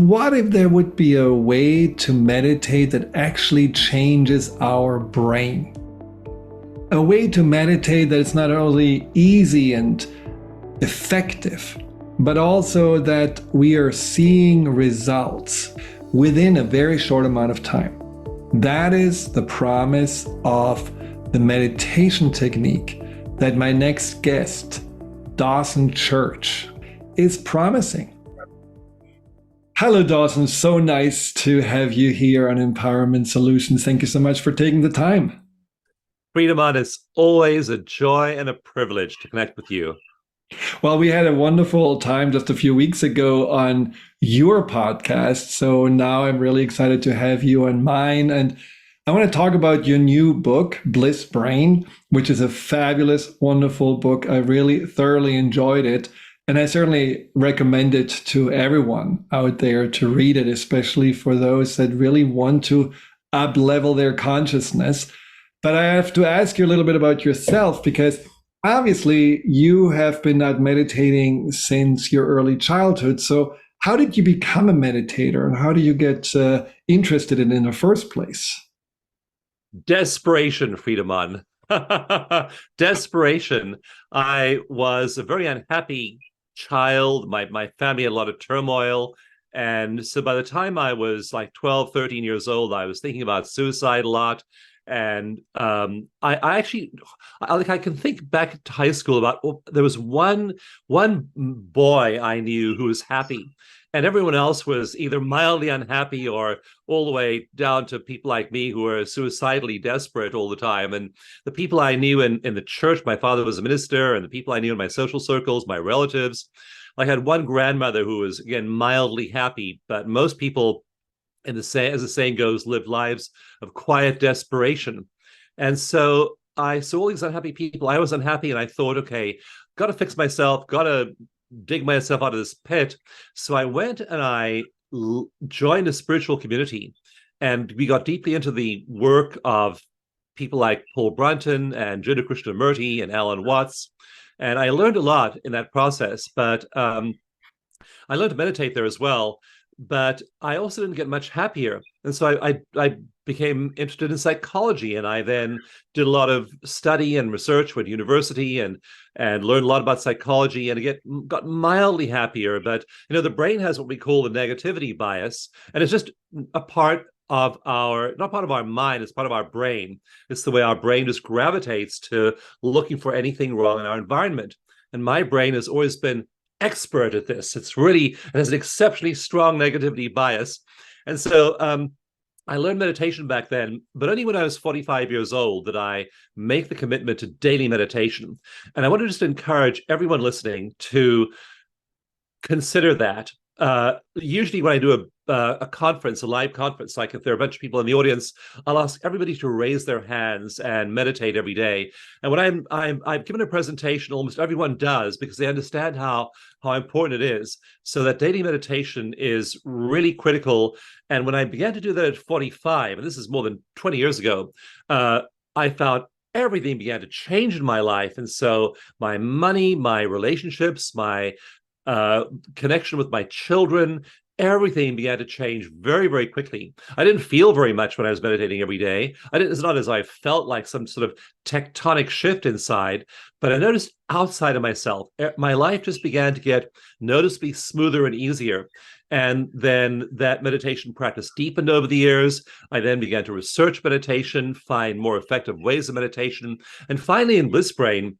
what if there would be a way to meditate that actually changes our brain? A way to meditate that is not only easy and effective, but also that we are seeing results within a very short amount of time. That is the promise of the meditation technique that my next guest, Dawson Church, is promising. Hello, Dawson. So nice to have you here on Empowerment Solutions. Thank you so much for taking the time. Friedemann, it's always a joy and a privilege to connect with you. Well, we had a wonderful time just a few weeks ago on your podcast. So now I'm really excited to have you on mine. And I want to talk about your new book, Bliss Brain, which is a fabulous, wonderful book. I really thoroughly enjoyed it. And I certainly recommend it to everyone out there to read it, especially for those that really want to up-level their consciousness. But I have to ask you a little bit about yourself, because obviously you have been not meditating since your early childhood. So how did you become a meditator, and how do you get interested in the first place? Desperation, Friedemann. Desperation. I was a very unhappy child. My family had a lot of turmoil. And so by the time I was like 12, 13 years old, I was thinking about suicide a lot. And I can think back to high school about, there was one boy I knew who was happy, and everyone else was either mildly unhappy or all the way down to people like me who were suicidally desperate all the time. And the people I knew in the church, my father was a minister, and the people I knew in my social circles, my relatives, I had one grandmother who was, again, mildly happy, but most people, as the saying goes, lived lives of quiet desperation. And so I saw all these unhappy people. I was unhappy, and I thought, okay, got to fix myself, got to dig myself out of this pit. So I went and I joined a spiritual community, and we got deeply into the work of people like Paul Brunton and Jiddu Krishnamurti and Alan Watts. And I learned a lot in that process, but I learned to meditate there as well. But I also didn't get much happier. And so I became interested in psychology, and I then did a lot of study and research, went to university and learned a lot about psychology, and again got mildly happier. But the brain has what we call the negativity bias, and it's just a part of not part of our mind, it's part of our brain. It's the way our brain just gravitates to looking for anything wrong in our environment. And my brain has always been expert at this. It has an exceptionally strong negativity bias. And so I learned meditation back then, but only when I was 45 years old did I make the commitment to daily meditation. And I want to just encourage everyone listening to consider that. Usually when I do a conference, a live conference, like if there are a bunch of people in the audience, I'll ask everybody to raise their hands and meditate every day. And when I've given a presentation, almost everyone does, because they understand how important it is. So that daily meditation is really critical. And when I began to do that at 45, and this is more than 20 years ago, I found everything began to change in my life. And so my money, my relationships, my connection with my children, everything began to change very, very quickly. I didn't feel very much when I was meditating every day. It's not as I felt like some sort of tectonic shift inside, but I noticed outside of myself, my life just began to get noticeably smoother and easier. And then that meditation practice deepened over the years. I then began to research meditation, find more effective ways of meditation. And finally, in Bliss Brain,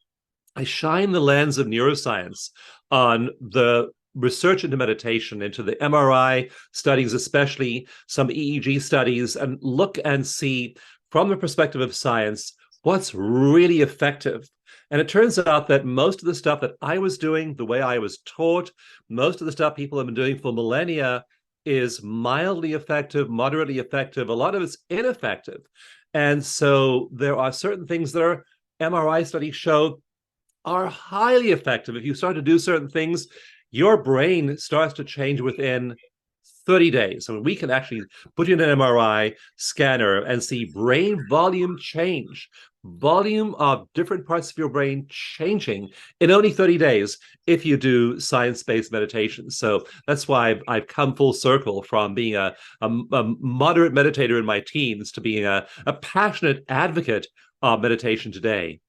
I shine the lens of neuroscience on the research into meditation, into the MRI studies, especially some EEG studies, and look and see from the perspective of science what's really effective. And it turns out that most of the stuff that I was doing, the way I was taught, most of the stuff people have been doing for millennia is mildly effective, moderately effective. A lot of it's ineffective. And so there are certain things that our MRI studies show are highly effective. If you start to do certain things, your brain starts to change within 30 days. So we can actually put you in an MRI scanner and see brain volume change volume of different parts of your brain changing in only 30 days if you do science-based meditation. So that's why I've come full circle from being a moderate meditator in my teens to being a passionate advocate of meditation today.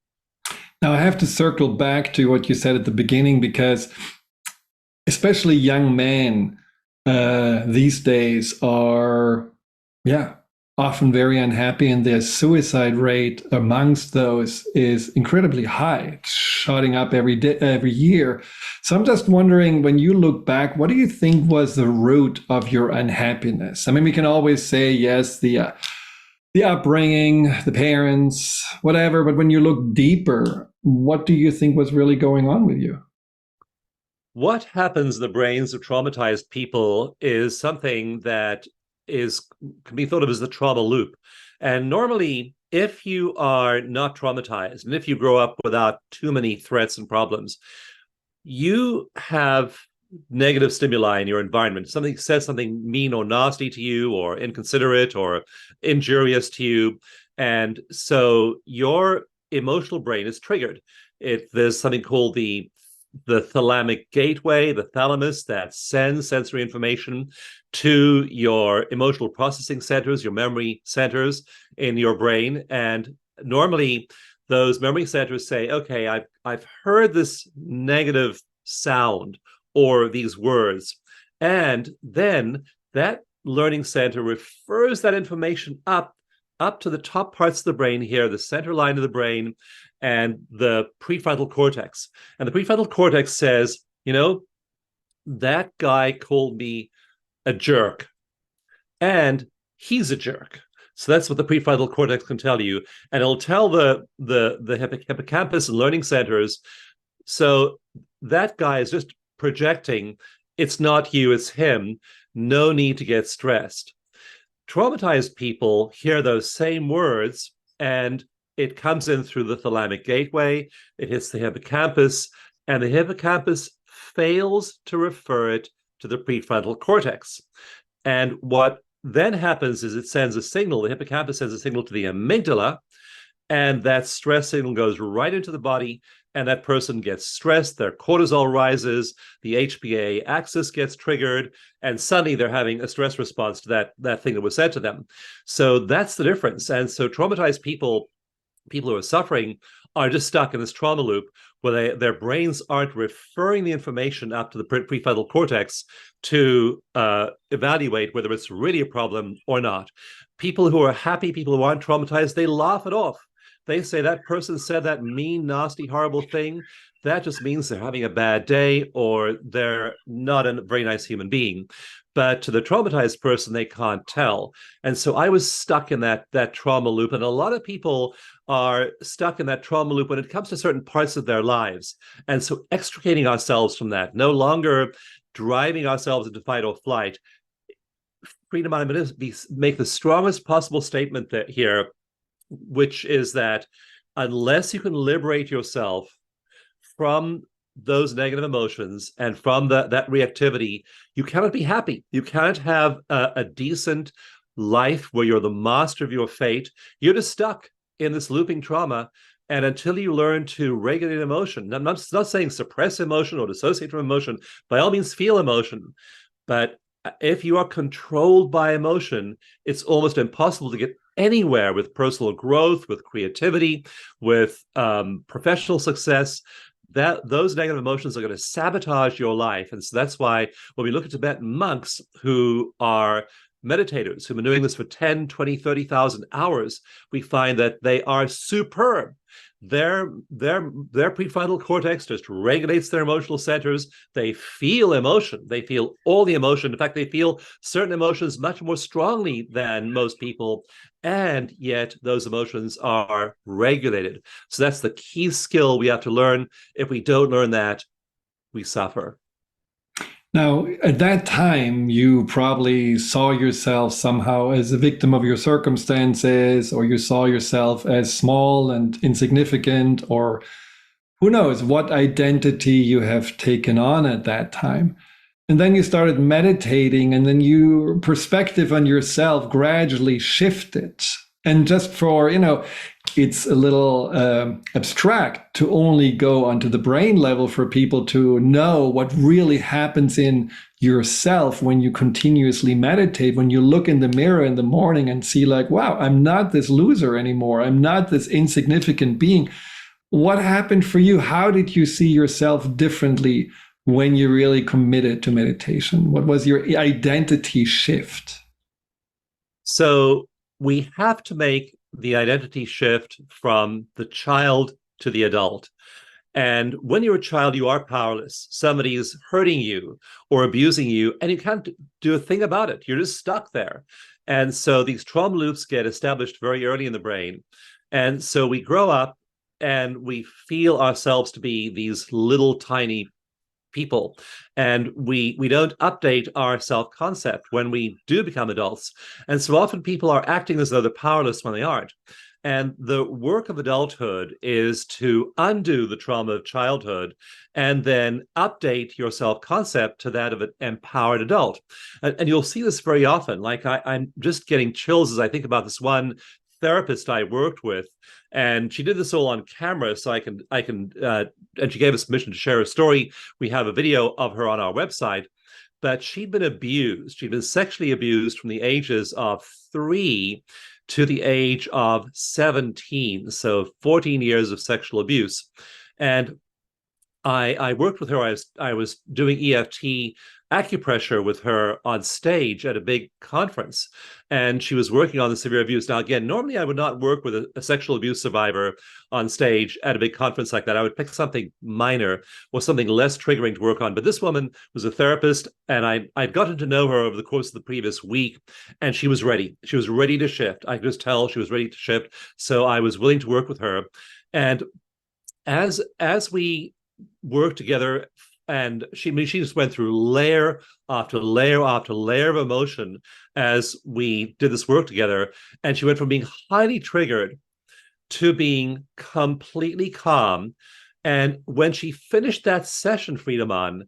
Now, I have to circle back to what you said at the beginning, because especially young men these days are, yeah, often very unhappy, and their suicide rate amongst those is incredibly high. It's shooting up every year. So I'm just wondering, when you look back, what do you think was the root of your unhappiness? I mean, we can always say, yes, the upbringing, the parents, whatever, but when you look deeper, what do you think was really going on with you? What happens in the brains of traumatized people is something that is can be thought of as the trauma loop. And normally, if you are not traumatized and if you grow up without too many threats and problems, you have negative stimuli in your environment. Something says something mean or nasty to you, or inconsiderate or injurious to you. And so your emotional brain is triggered. There's something called the thalamic gateway, the thalamus, that sends sensory information to your emotional processing centers, your memory centers in your brain. And normally those memory centers say, okay, I've heard this negative sound or these words. And then that learning center refers that information up to the top parts of the brain here, the center line of the brain, and the prefrontal cortex. And the prefrontal cortex says, that guy called me a jerk, and he's a jerk. So that's what the prefrontal cortex can tell you, and it'll tell the hippocampus and learning centers. So that guy is just projecting. It's not you, it's him. No need to get stressed. Traumatized people hear those same words, and it comes in through the thalamic gateway, it hits the hippocampus, and the hippocampus fails to refer it to the prefrontal cortex. And what then happens is it sends a signal, the hippocampus sends a signal to the amygdala, and that stress signal goes right into the body, and that person gets stressed, their cortisol rises, the HPA axis gets triggered, and suddenly they're having a stress response to that thing that was said to them. So that's the difference. And so traumatized people who are suffering, are just stuck in this trauma loop where their brains aren't referring the information up to the prefrontal cortex to evaluate whether it's really a problem or not. People who are happy, people who aren't traumatized, they laugh it off. They say that person said that mean, nasty, horrible thing. That just means they're having a bad day, or they're not a very nice human being. But to the traumatized person, they can't tell. And so I was stuck in that trauma loop. And a lot of people are stuck in that trauma loop when it comes to certain parts of their lives. And so extricating ourselves from that, no longer driving ourselves into fight or flight. Friedemann, I'm going to make the strongest possible statement here, which is that unless you can liberate yourself from those negative emotions and from that reactivity, you cannot be happy. You cannot have a decent life where you're the master of your fate. You're just stuck in this looping trauma. And until you learn to regulate emotion, I'm not saying suppress emotion or dissociate from emotion, by all means feel emotion. But if you are controlled by emotion, it's almost impossible to get anywhere with personal growth, with creativity, with professional success. Those negative emotions are going to sabotage your life. And so that's why when we look at Tibetan monks who are meditators, who've been doing this for 10, 20, 30,000 hours, we find that they are superb. Their prefrontal cortex just regulates their emotional centers. They feel emotion. They feel all the emotion. In fact, they feel certain emotions much more strongly than most people, and yet those emotions are regulated. So that's the key skill we have to learn. If we don't learn that, we suffer. Now, at that time, you probably saw yourself somehow as a victim of your circumstances, or you saw yourself as small and insignificant, or who knows what identity you have taken on at that time. And then you started meditating, and then your perspective on yourself gradually shifted. And just for, it's a little abstract to only go onto the brain level for people to know what really happens in yourself when you continuously meditate, when you look in the mirror in the morning and see like, wow, I'm not this loser anymore. I'm not this insignificant being. What happened for you? How did you see yourself differently when you really committed to meditation? What was your identity shift? So we have to make the identity shift from the child to the adult. And when you're a child, you are powerless. Somebody is hurting you or abusing you, and you can't do a thing about it. You're just stuck there. And so these trauma loops get established very early in the brain. And so we grow up and we feel ourselves to be these little tiny people, and we don't update our self-concept when we do become adults. And so often people are acting as though they're powerless when they aren't. And the work of adulthood is to undo the trauma of childhood and then update your self-concept to that of an empowered adult. And you'll see this very often. Like I'm just getting chills as I think about this one therapist I worked with, and she did this all on camera, so I can and she gave us permission to share a story. We have a video of her on our website. But she'd been abused. She'd been sexually abused from the ages of 3 to the age of 17, so 14 years of sexual abuse. And I worked with her. I was doing EFT acupressure with her on stage at a big conference, and she was working on the severe abuse. Now, again, normally I would not work with a sexual abuse survivor on stage at a big conference like that. I would pick something minor or something less triggering to work on. But this woman was a therapist, and I'd gotten to know her over the course of the previous week, and she was ready. She was ready to shift. I could just tell she was ready to shift. So I was willing to work with her. And as we worked together, and she just went through layer after layer after layer of emotion as we did this work together. And she went from being highly triggered to being completely calm. And when she finished that session, Friedemann,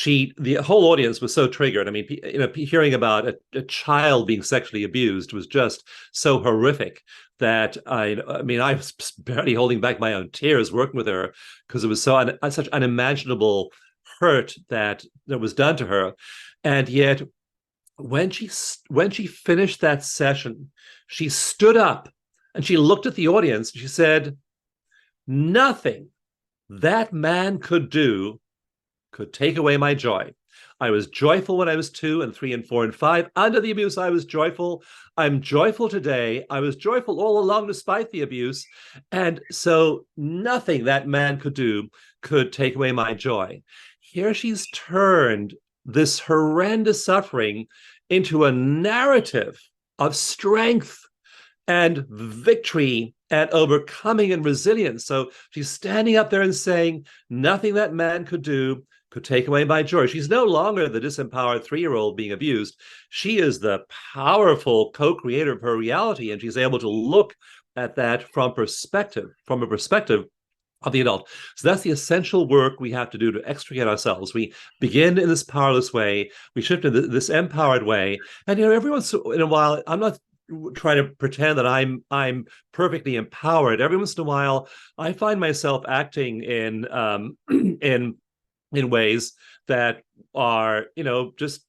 the whole audience was so triggered. I mean, hearing about a child being sexually abused was just so horrific that I was barely holding back my own tears working with her, because it was such unimaginable hurt that was done to her. And yet, when she finished that session, she stood up and she looked at the audience and she said, "Nothing that man could do could take away my joy. I was joyful when I was 2 and 3 and 4 and 5. Under the abuse, I was joyful. I'm joyful today. I was joyful all along despite the abuse. And so nothing that man could do could take away my joy." Here she's turned this horrendous suffering into a narrative of strength and victory and overcoming and resilience. So she's standing up there and saying, nothing that man could do could take away my joy. She's no longer the disempowered 3-year-old being abused. She is the powerful co-creator of her reality, and she's able to look at that from a perspective of the adult. So that's the essential work we have to do to extricate ourselves. We begin in this powerless way, we shift into this empowered way, and every once in a while, I'm not trying to pretend that I'm perfectly empowered. Every once in a while, I find myself acting in ways that are, just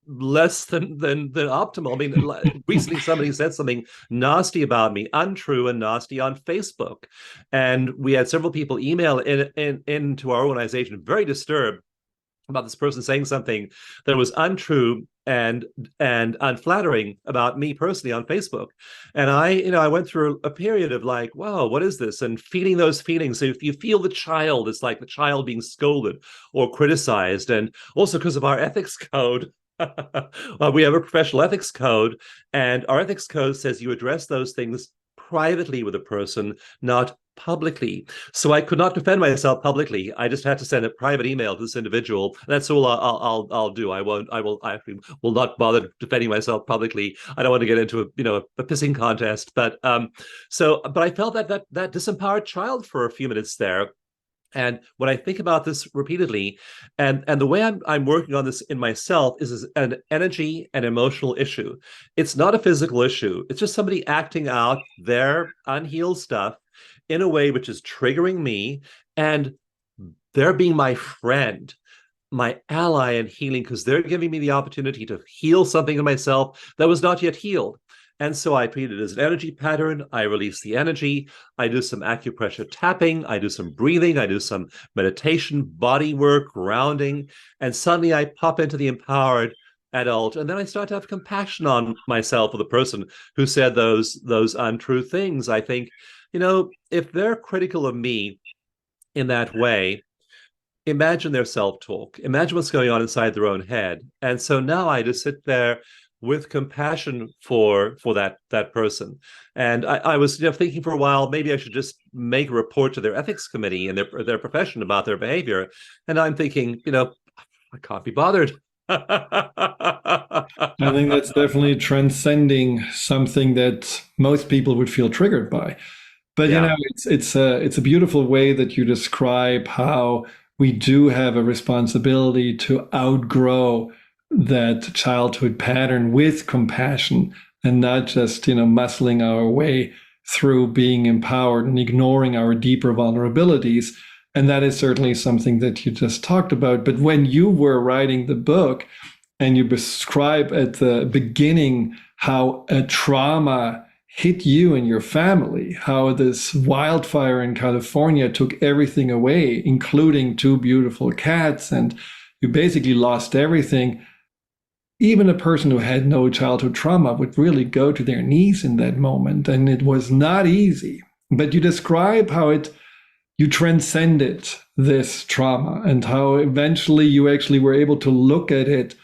less than optimal. I mean, recently somebody said something nasty about me, untrue and nasty, on Facebook, and we had several people email into our organization very disturbed about this person saying something that was untrue and unflattering about me personally on Facebook. And I went through a period of like, wow, what is this? And feeling those feelings. So if you feel the child, it's like the child being scolded or criticized. And also because of our ethics code, we have a professional ethics code, and our ethics code says you address those things privately with a person, not publicly. So I could not defend myself publicly. I just had to send a private email to this individual. That's all I'll do. I will not bother defending myself publicly. I don't want to get into a pissing contest. But I felt that disempowered child for a few minutes there. And when I think about this repeatedly, and the way I'm working on this in myself is an energy and emotional issue. It's not a physical issue. It's just somebody acting out their unhealed stuff in a way which is triggering me, and they're being my friend, my ally in healing, because they're giving me the opportunity to heal something in myself that was not yet healed. And so I treat it as an energy pattern. I release the energy. I do some acupressure tapping. I do some breathing. I do some meditation, body work, grounding. And suddenly I pop into the empowered adult. And then I start to have compassion on myself or the person who said those untrue things. I think, if they're critical of me in that way, imagine their self-talk. Imagine what's going on inside their own head. And so now I just sit there with compassion for that person. And I was thinking for a while, maybe I should just make a report to their ethics committee and their profession about their behavior. And I'm thinking, I can't be bothered. I think that's definitely transcending something that most people would feel triggered by. But Yeah. it's a beautiful way that you describe how we do have a responsibility to outgrow that childhood pattern with compassion and not just, muscling our way through being empowered and ignoring our deeper vulnerabilities. And that is certainly something that you just talked about. But when you were writing the book and you describe at the beginning how a trauma hit you and your family, how this wildfire in California took everything away, including two beautiful cats, and you basically lost everything. Even a person who had no childhood trauma would really go to their knees in that moment, and it was not easy. But you describe how you transcended this trauma and how eventually you actually were able to look at it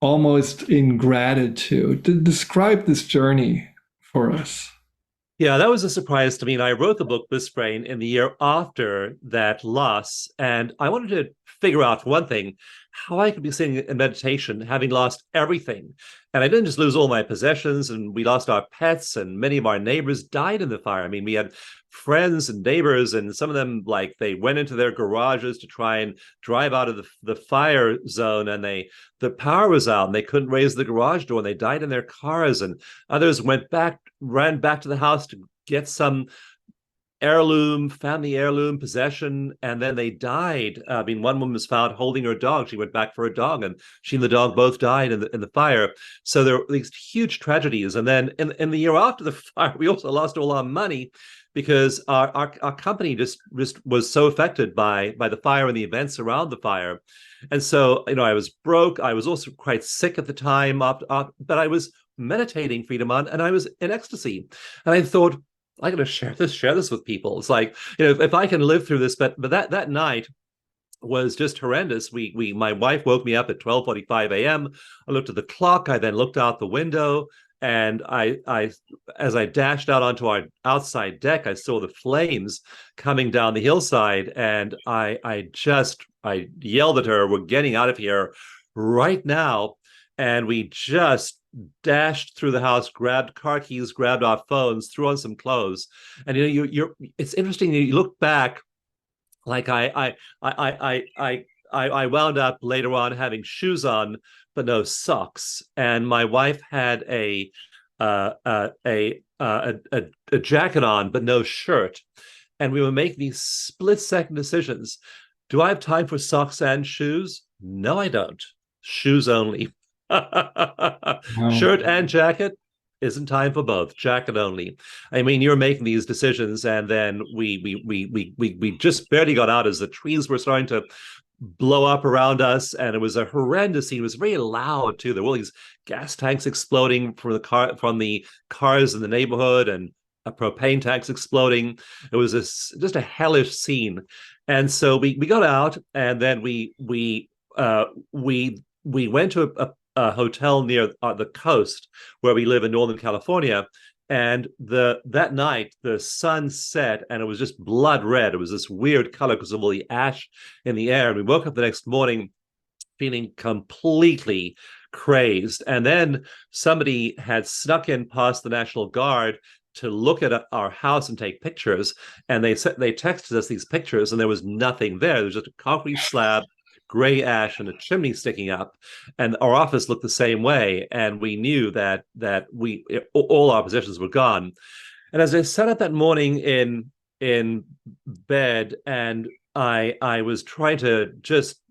almost in gratitude. Describe this journey for us. Yeah, that was a surprise to me. And I wrote the book Bliss Brain in the year after that loss. And I wanted to figure out, for one thing, how I could be sitting in meditation having lost everything. And I didn't just lose all my possessions, and we lost our pets, and many of our neighbors died in the fire. I mean, we had friends and neighbors, and some of them, like, they went into their garages to try and drive out of the fire zone, and the power was out and they couldn't raise the garage door, and they died in their cars. And others ran back to the house to get some family heirloom possession, and then they died. I mean, one woman was found holding her dog. She went back for a dog, and she and the dog both died in the fire. So there were these huge tragedies. And then in the year after the fire, we also lost all our money because our company just was so affected by the fire and the events around the fire. And so, I was broke. I was also quite sick at the time, but I was meditating, Friedemann, and I was in ecstasy. And I thought, I got to share this with people. It's like, if I can live through this, but that night was just horrendous. My wife woke me up at 12:45 a.m. I looked at the clock. I then looked out the window, and as I dashed out onto our outside deck, I saw the flames coming down the hillside, and I yelled at her, "We're getting out of here right now!" And we just dashed through the house, grabbed car keys, grabbed our phones, threw on some clothes. And it's interesting. You look back, like I wound up later on having shoes on but no socks, and my wife had a jacket on but no shirt, and we were making these split-second decisions. Do I have time for socks and shoes? No, I don't. Shoes only. Wow. Shirt and jacket isn't time for both. Jacket only. I mean, you're making these decisions, and then we just barely got out as the trees were starting to blow up around us, and it was a horrendous scene. It was very loud too. There were all these gas tanks exploding from the cars in the neighborhood, and propane tanks exploding. It was just a hellish scene. And so we got out, and then we went to a hotel near the coast where we live in Northern California. And that night, the sun set, and it was just blood red. It was this weird color because of all the ash in the air. And we woke up the next morning feeling completely crazed. And then somebody had snuck in past the National Guard to look at our house and take pictures. And they texted us these pictures, and there was nothing there. There was just a concrete slab, gray ash, and a chimney sticking up. And our office looked the same way. And we knew that all our possessions were gone. And as I sat up that morning in bed, and I was trying to just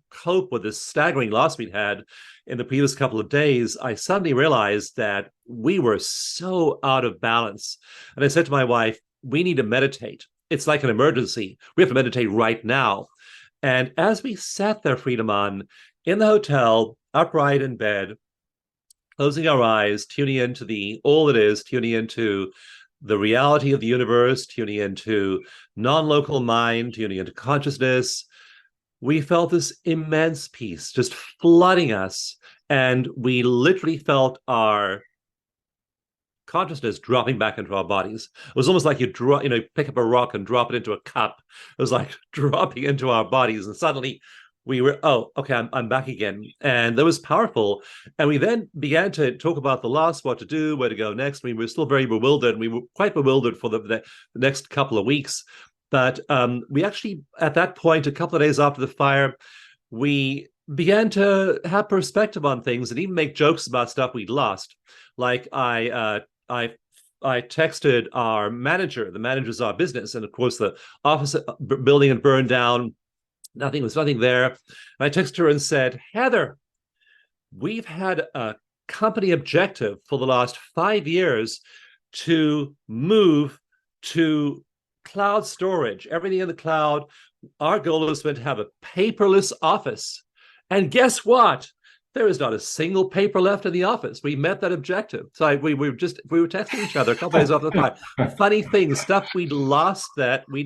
cope with this staggering loss we'd had in the previous couple of days, I suddenly realized that we were so out of balance. And I said to my wife, we need to meditate. It's like an emergency. We have to meditate right now. And as we sat there, Friedemann, in the hotel, upright in bed, closing our eyes, tuning into all it is, tuning into the reality of the universe, tuning into non-local mind, tuning into consciousness, we felt this immense peace just flooding us. And we literally felt our consciousness dropping back into our bodies. It was almost like you pick up a rock and drop it into a cup. It was like dropping into our bodies. And suddenly we were, oh, okay, I'm back again. And that was powerful. And we then began to talk about the loss, what to do, where to go next. We were still very bewildered. We were quite bewildered for the next couple of weeks. But we actually, at that point, a couple of days after the fire, we began to have perspective on things and even make jokes about stuff we'd lost. Like I texted our manager. The manager's our business, and of course the office building had burned down. Nothing there. And I texted her and said, Heather, we've had a company objective for the last 5 years to move to cloud storage, everything in the cloud. Our goal has been to have a paperless office. And guess what? There is not a single paper left in the office. We met that objective. So we were texting each other a couple days off the fire. Funny things, stuff we'd lost that we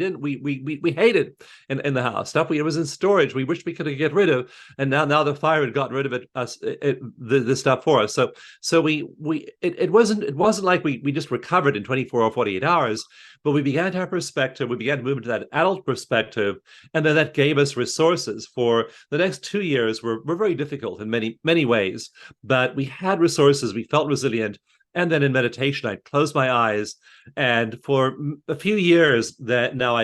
hated in the house. Stuff it was in storage. We wished we could get rid of, and now the fire had gotten rid of the stuff for us. So it wasn't like we just recovered in 24 or 48 hours. But we began to have perspective. We began to move into that adult perspective, and then that gave us resources for the next 2 years. Were very difficult in many ways, but we had resources. We felt resilient. And then in meditation, I closed my eyes, and for a few years that now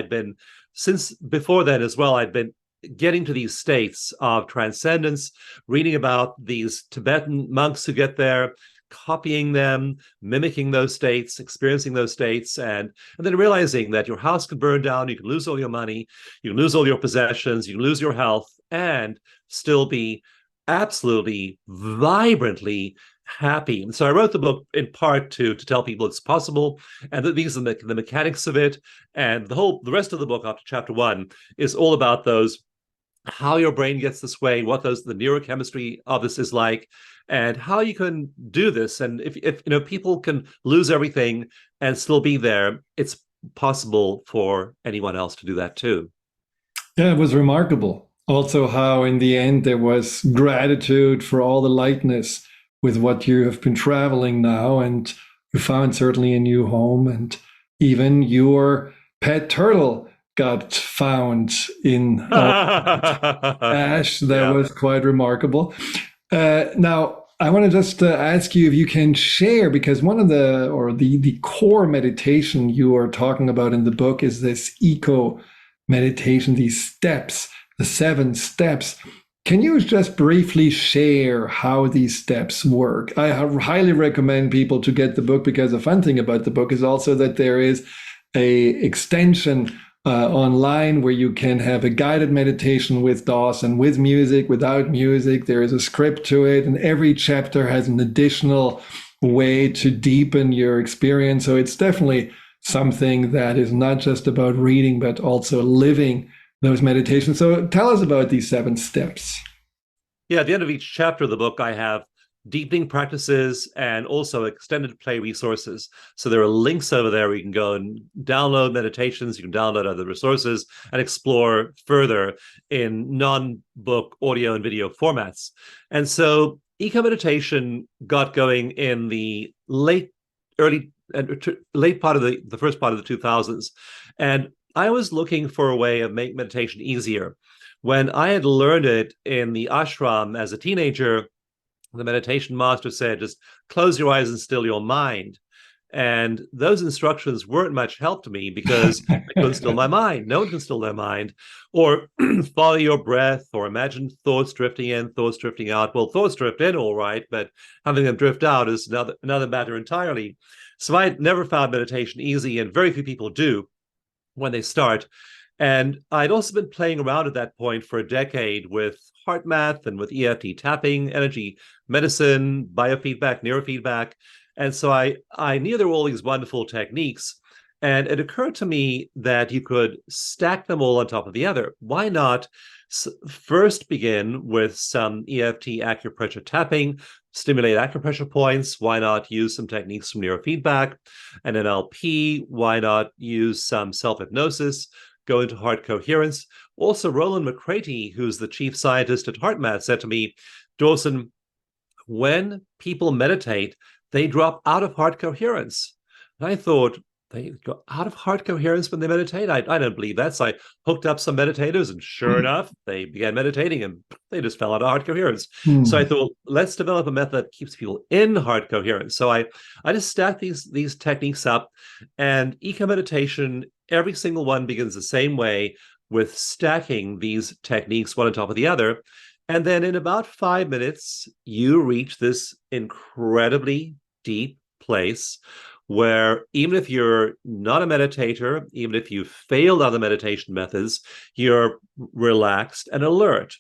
since before then as well, I'd been getting to these states of transcendence, reading about these Tibetan monks who get there, copying them, mimicking those states, experiencing those states, and then realizing that your house can burn down, you can lose all your money, you can lose all your possessions, you can lose your health, and still be absolutely vibrantly happy. And so I wrote the book in part to tell people it's possible, and that these are the mechanics of it. And the rest of the book after chapter 1 is all about how your brain gets this way, what the neurochemistry of this is like, and how you can do this. And if people can lose everything and still be there, it's possible for anyone else to do that too. Yeah, it was remarkable. Also, how in the end there was gratitude for all the lightness with what you have been traveling now, and you found certainly a new home, and even your pet turtle got found in ash. That was quite remarkable. Now, I want to just ask you if you can share, because one of the core meditation you are talking about in the book is this eco meditation, these steps, the 7 steps. Can you just briefly share how these steps work? I highly recommend people to get the book, because the fun thing about the book is also that there is a extension online where you can have a guided meditation with Dawson, with music, without music. There is a script to it, and every chapter has an additional way to deepen your experience. So it's definitely something that is not just about reading, but also living those meditations. So tell us about these 7 steps. Yeah, at the end of each chapter of the book, I have deepening practices and also extended play resources. So there are links over there where you can go and download meditations, you can download other resources and explore further in non-book audio and video formats. And so eco meditation got going in the late part of the first part of the 2000s. And I was looking for a way of making meditation easier. When I had learned it in the ashram as a teenager, the meditation master said, just close your eyes and still your mind. And those instructions weren't much help to me because I couldn't still my mind. No one can still their mind. Or follow your breath, or imagine thoughts drifting in, thoughts drifting out. Well, thoughts drift in, all right, but having them drift out is another matter entirely. So I never found meditation easy, and very few people do when they start. And I'd also been playing around at that point for a decade with heart math and with EFT tapping, energy medicine, biofeedback, neurofeedback. And so I knew there were all these wonderful techniques. And it occurred to me that you could stack them all on top of the other. Why not first begin with some EFT acupressure tapping, stimulate acupressure points? Why not use some techniques from neurofeedback and NLP? Why not use some self-hypnosis? Go into heart coherence. Also, Roland McCraty, who's the chief scientist at HeartMath, said to me, Dawson, when people meditate, they drop out of heart coherence. And I thought, they go out of heart coherence when they meditate? I don't believe that. So I hooked up some meditators, and sure enough, they began meditating and they just fell out of heart coherence. So I thought, let's develop a method that keeps people in heart coherence. So I just stacked these techniques up, and eco meditation, every single one begins the same way, with stacking these techniques one on top of the other. And then in about 5 minutes, you reach this incredibly deep place where even if you're not a meditator, even if you've failed other meditation methods, you're relaxed and alert.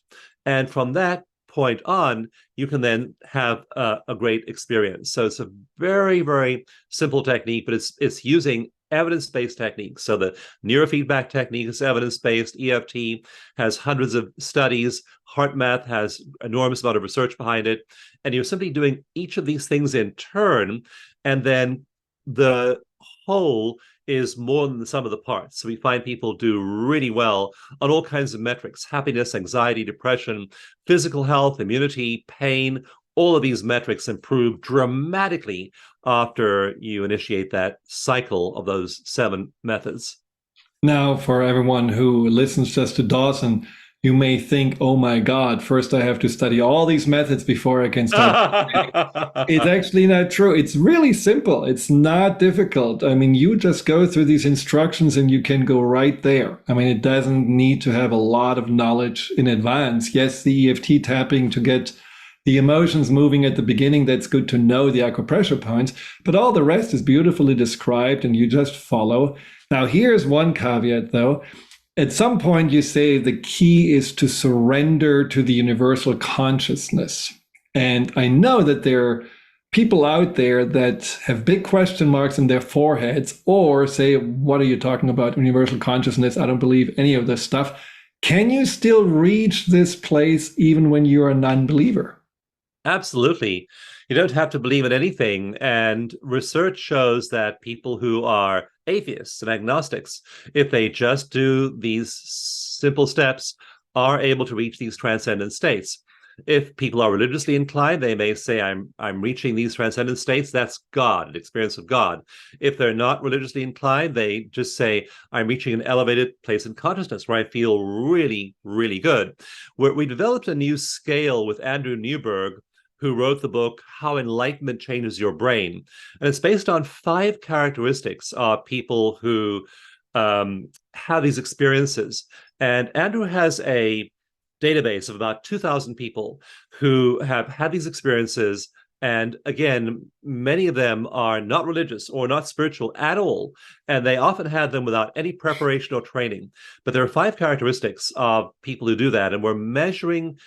And from that point on, you can then have a great experience. So it's a very, very simple technique, but it's using evidence-based techniques. So the neurofeedback technique is evidence-based. EFT has hundreds of studies. HeartMath has enormous amount of research behind it. And you're simply doing each of these things in turn, and then the whole is more than the sum of the parts. So we find people do really well on all kinds of metrics: happiness, anxiety, depression, physical health, immunity, pain. All of these metrics improve dramatically after you initiate that cycle of those 7 methods. Now, for everyone who listens just to Dawson, you may think, oh my God, first I have to study all these methods before I can start. It's actually not true. It's really simple. It's not difficult. I mean, you just go through these instructions and you can go right there. I mean, it doesn't need to have a lot of knowledge in advance. Yes, the EFT tapping to get the emotions moving at the beginning, that's good to know, the acupressure points, but all the rest is beautifully described and you just follow. Now, here's one caveat though. At some point you say the key is to surrender to the universal consciousness. And I know that there are people out there that have big question marks in their foreheads, or say, what are you talking about, universal consciousness? I don't believe any of this stuff. Can you still reach this place even when you're a non-believer? Absolutely. You don't have to believe in anything. And research shows that people who are atheists and agnostics, if they just do these simple steps, are able to reach these transcendent states. If people are religiously inclined, they may say, I'm reaching these transcendent states. That's God, an experience of God. If they're not religiously inclined, they just say, I'm reaching an elevated place in consciousness where I feel really, really good. We developed a new scale with Andrew Newberg, who wrote the book, How Enlightenment Changes Your Brain. And it's based on 5 characteristics of people who have these experiences. And Andrew has a database of about 2,000 people who have had these experiences. And again, many of them are not religious or not spiritual at all. And they often had them without any preparation or training. But there are 5 characteristics of people who do that. And we're measuring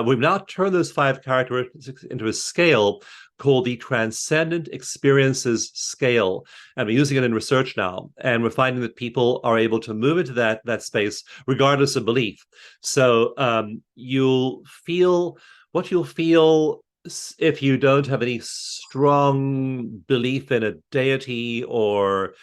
we've now turned those 5 characteristics into a scale called the Transcendent Experiences Scale. And we're using it in research now. And we're finding that people are able to move into that space regardless of belief. So you'll feel what you'll feel if you don't have any strong belief in a deity or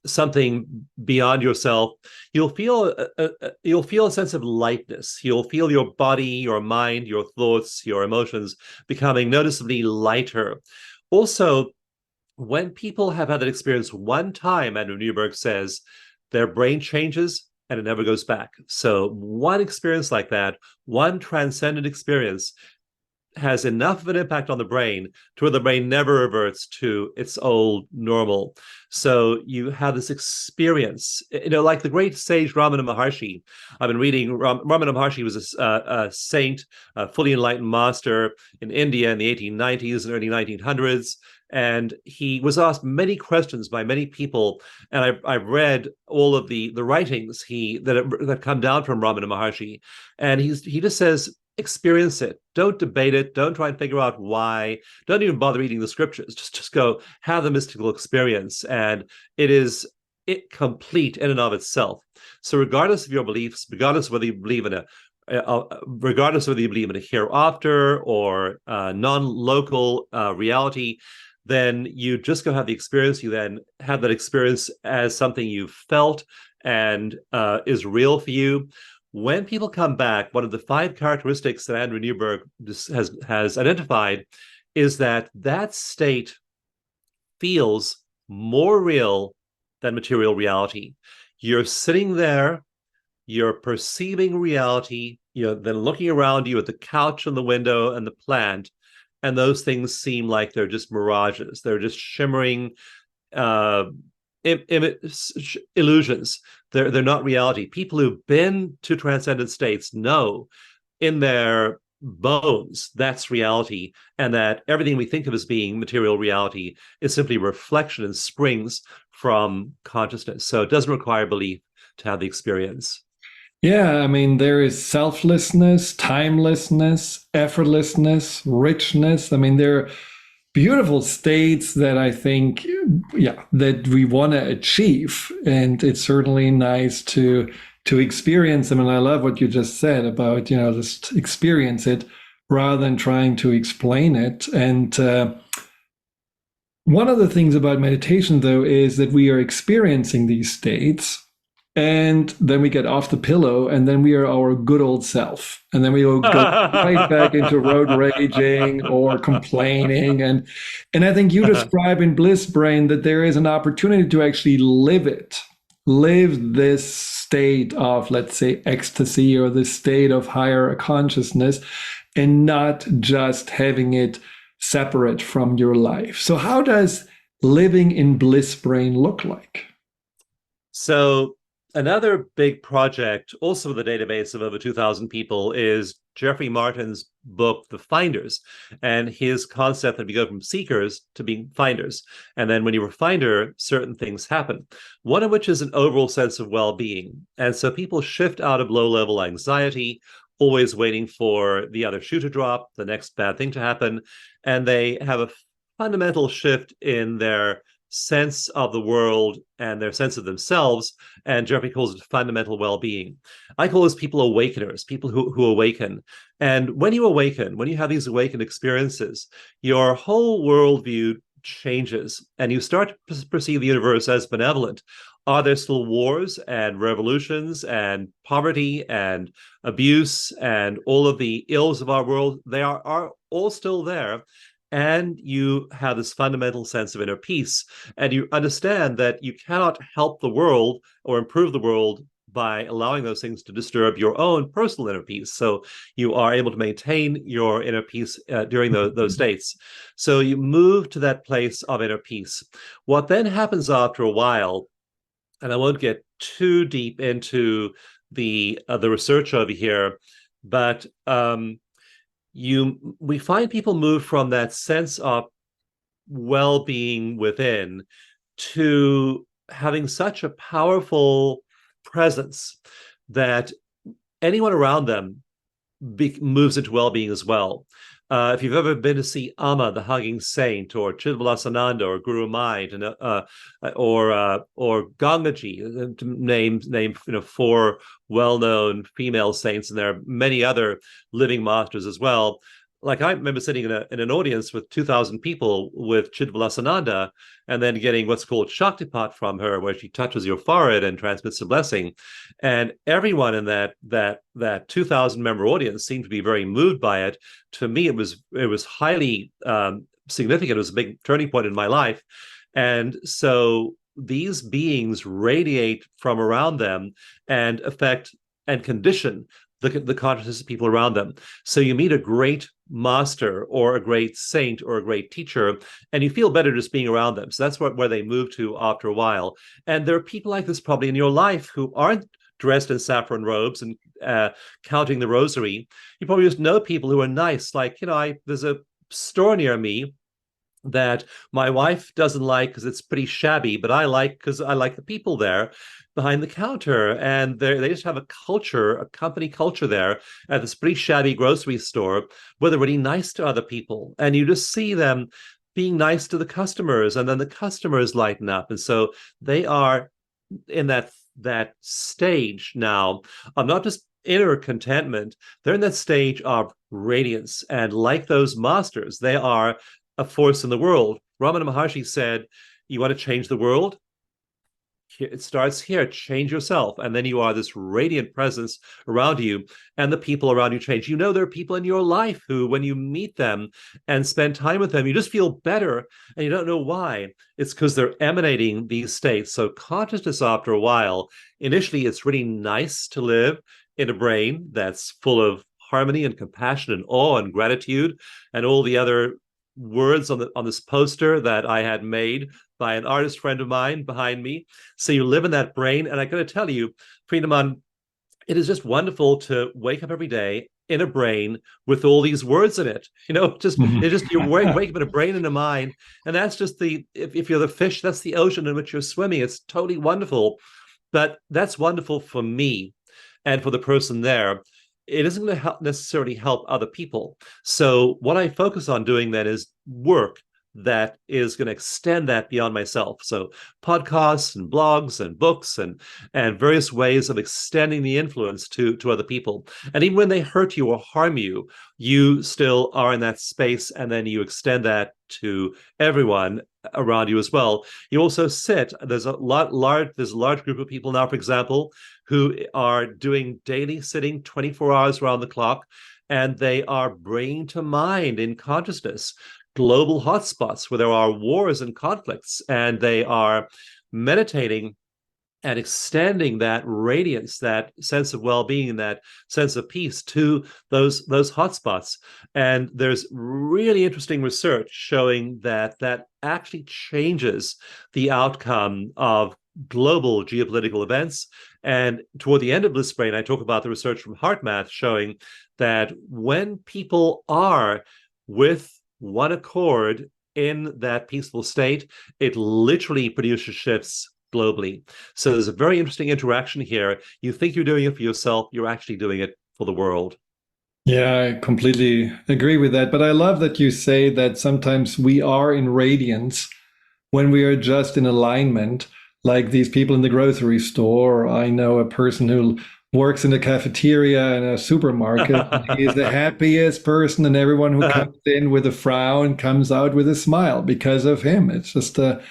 something beyond yourself. You'll feel a sense of lightness. You'll feel your body, your mind, your thoughts, your emotions becoming noticeably lighter. Also, when people have had that experience one time, Andrew Newberg says, their brain changes and it never goes back. So one experience like that, one transcendent experience, has enough of an impact on the brain to where the brain never reverts to its old normal. So you have this experience, like the great sage Ramana Maharshi. I've been reading. Ramana Maharshi was a saint, a fully enlightened master in India in the 1890s and early 1900s. And he was asked many questions by many people, and I've read all of the writings that come down from Ramana Maharshi, and he just says, experience it. Don't debate it. Don't try and figure out why. Don't even bother reading the scriptures. Just go have the mystical experience, and it complete in and of itself. So regardless of your beliefs, regardless of whether you believe in regardless of whether you believe in a hereafter or non-local reality, then you just go have the experience. You then have that experience as something you've felt and is real for you. When people come back, one of the 5 characteristics that Andrew Newberg has identified is that state feels more real than material reality. You're sitting there, you're perceiving reality, then looking around you at the couch and the window and the plant, and those things seem like they're just mirages. They're just shimmering illusions. They're not reality. People who've been to transcendent states know in their bones that's reality, and that everything we think of as being material reality is simply reflection and springs from consciousness. So it doesn't require belief to have the experience. Yeah, I mean, there is selflessness, timelessness, effortlessness, richness. I mean, there are beautiful states that I think, yeah, that we want to achieve. And it's certainly nice to experience them. And I love what you just said about, just experience it rather than trying to explain it. And one of the things about meditation, though, is that we are experiencing these states. And then we get off the pillow, and then we are our good old self. And then we will go right back into road raging or complaining. And I think you describe in Bliss Brain that there is an opportunity to actually live it, live this state of, let's say, ecstasy or this state of higher consciousness, and not just having it separate from your life. So how does living in Bliss Brain look like? So another big project, also with a database of over 2,000 people, is Jeffrey Martin's book, The Finders, and his concept that we go from seekers to being finders. And then when you're a finder, certain things happen, one of which is an overall sense of well-being. And so people shift out of low-level anxiety, always waiting for the other shoe to drop, the next bad thing to happen, and they have a fundamental shift in their sense of the world and their sense of themselves, and Jeffrey calls it fundamental well-being. I call those people awakeners, people who awaken. And when you awaken, when you have these awakened experiences, your whole worldview changes, and you start to perceive the universe as benevolent. Are there still wars and revolutions and poverty and abuse and all of the ills of our world? They are all still there. And you have this fundamental sense of inner peace. And you understand that you cannot help the world or improve the world by allowing those things to disturb your own personal inner peace. So you are able to maintain your inner peace during those states. So you move to that place of inner peace. What then happens after a while, and I won't get too deep into the research over here, but we find people move from that sense of well-being within to having such a powerful presence that anyone around them moves into well-being as well. If you've ever been to see Amma, the hugging saint, or Chidvilasananda, or Guru Mind, and or Gangaji, to name 4 well-known female saints, and there are many other living masters as well. Like, I remember sitting in an audience with 2,000 people with Chidvilasananda, and then getting what's called Shaktipat from her, where she touches your forehead and transmits a blessing. And everyone in that 2,000 member audience seemed to be very moved by it. To me, it was highly significant. It was a big turning point in my life. And so these beings radiate from around them and affect and condition the consciousness of people around them. So you meet a great master or a great saint or a great teacher, and you feel better just being around them. So that's where they move to after a while. And there are people like this probably in your life who aren't dressed in saffron robes and counting the rosary. You probably just know people who are nice. Like, there's a store near me that my wife doesn't like because it's pretty shabby, but I like because I like the people there behind the counter. And they just have a culture, a company culture there at this pretty shabby grocery store where they're really nice to other people. And you just see them being nice to the customers, and then the customers lighten up. And so they are in that stage now of not just inner contentment, they're in that stage of radiance. And like those masters, they are a force in the world. Ramana Maharshi said, you want to change the world? It starts here. Change yourself. And then you are this radiant presence around you, and the people around you change. There are people in your life who, when you meet them and spend time with them, you just feel better, and you don't know why. It's because they're emanating these states. So consciousness, after a while, initially, it's really nice to live in a brain that's full of harmony and compassion and awe and gratitude and all the other words on this poster that I had made by an artist friend of mine behind me. So you live in that brain, and I got to tell you, Friedemann, it is just wonderful to wake up every day in a brain with all these words in it. You wake up in a brain and a mind, and that's just if you're the fish, that's the ocean in which you're swimming. It's totally wonderful, but that's wonderful for me and for the person there. It isn't going to necessarily help other people. So what I focus on doing then is work that is going to extend that beyond myself. So podcasts and blogs and books and various ways of extending the influence to other people. And even when they hurt you or harm you, you still are in that space, and then you extend that to everyone around you as well. You also there's a large group of people now, for example, who are doing daily sitting 24 hours around the clock, and they are bringing to mind in consciousness global hotspots where there are wars and conflicts, and they are meditating and extending that radiance, that sense of well-being, that sense of peace to those hotspots. And there's really interesting research showing that actually changes the outcome of global geopolitical events. And toward the end of Bliss Brain, I talk about the research from HeartMath showing that when people are with one accord in that peaceful state, it literally produces shifts globally. So there's a very interesting interaction here. You think you're doing it for yourself, you're actually doing it for the world. Yeah, I completely agree with that. But I love that you say that sometimes we are in radiance when we are just in alignment, like these people in the grocery store. I know a person who works in the cafeteria in a supermarket. He is the happiest person, and everyone who comes in with a frown comes out with a smile because of him. It's just a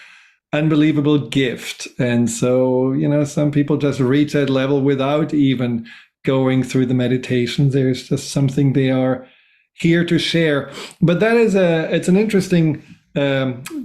unbelievable gift. And so, some people just reach that level without even going through the meditation. There's just something they are here to share. But it's an interesting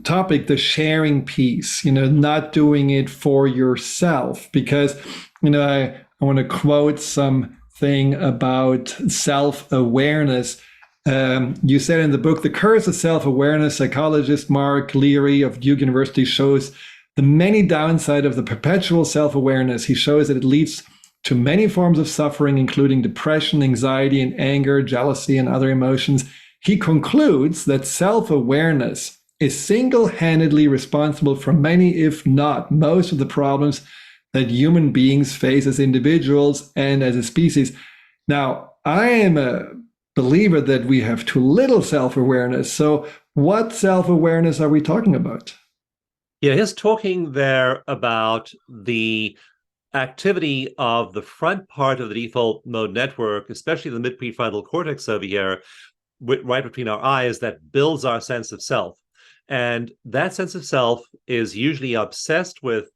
topic, the sharing piece, not doing it for yourself, because, I want to quote something about self-awareness. You said in the book, The Curse of Self-Awareness, psychologist Mark Leary of Duke University shows the many downside of the perpetual self-awareness. He shows that it leads to many forms of suffering, including depression, anxiety, and anger, jealousy, and other emotions. He concludes that self-awareness is single-handedly responsible for many, if not most, of the problems that human beings face as individuals and as a species. Now, I am a believer that we have too little self-awareness. So what self-awareness are we talking about? Yeah, he's talking there about the activity of the front part of the default mode network, especially the mid-prefrontal cortex over here, right between our eyes, that builds our sense of self. And that sense of self is usually obsessed with